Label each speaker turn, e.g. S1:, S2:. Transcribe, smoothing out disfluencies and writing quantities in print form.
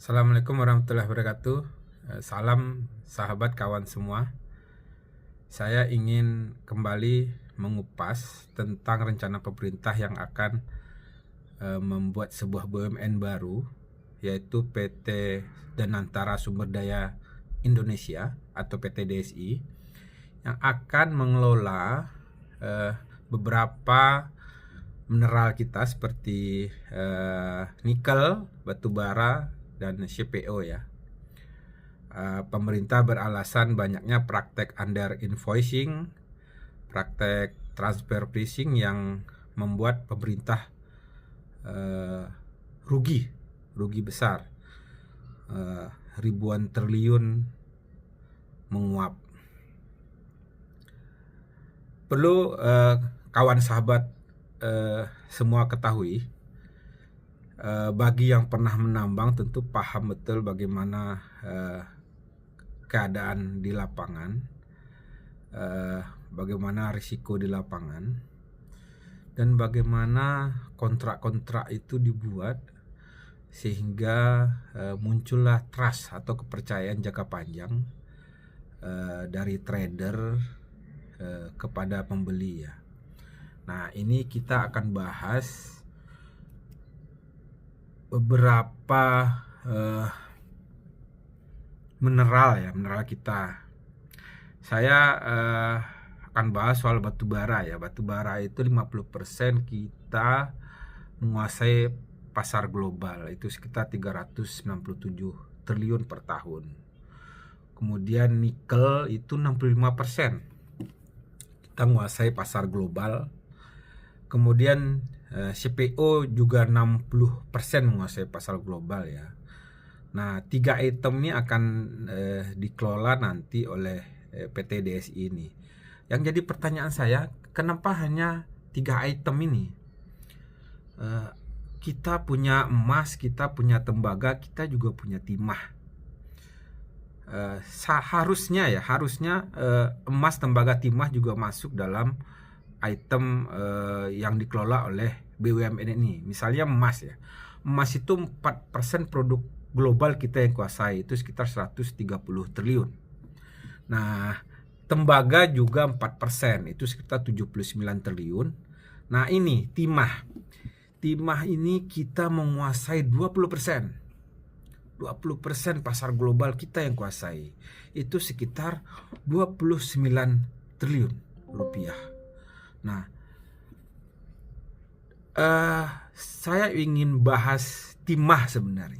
S1: Assalamualaikum warahmatullahi wabarakatuh. Salam sahabat kawan semua. Saya ingin kembali mengupas tentang rencana pemerintah yang akan membuat sebuah BUMN baru, yaitu PT Danantara Sumber Daya Indonesia atau PT DSI, yang akan mengelola beberapa mineral kita seperti nikel, batu bara, dan CPO ya. Pemerintah beralasan banyaknya praktek under invoicing, praktek transfer pricing yang membuat pemerintah rugi besar, ribuan triliun menguap. Perlu kawan sahabat semua ketahui, bagi yang pernah menambang tentu paham betul bagaimana keadaan di lapangan, bagaimana risiko di lapangan, dan bagaimana kontrak-kontrak itu dibuat sehingga muncullah trust atau kepercayaan jangka panjang dari trader kepada pembeli ya. Nah, ini kita akan bahas beberapa mineral kita. Saya akan bahas soal batu bara ya. Batu bara itu 50% kita menguasai pasar global, itu sekitar 397 triliun per tahun. Kemudian nikel itu 65% kita menguasai pasar global. Kemudian CPO juga 60% menguasai pasar global ya. Nah, 3 item ini akan dikelola nanti oleh PT DSI ini. Yang jadi pertanyaan saya, kenapa hanya 3 item ini? Kita punya emas, kita punya tembaga, kita juga punya timah. Harusnya emas, tembaga, timah juga masuk dalam item yang dikelola oleh BUMN ini. Misalnya emas ya. Emas itu 4% produk global kita yang kuasai, itu sekitar 130 triliun. Nah, tembaga juga 4%, itu sekitar 79 triliun. Nah, ini timah. Timah ini kita menguasai 20%. 20% pasar global kita yang kuasai. Itu sekitar 29 triliun rupiah. Nah, saya ingin bahas timah sebenarnya.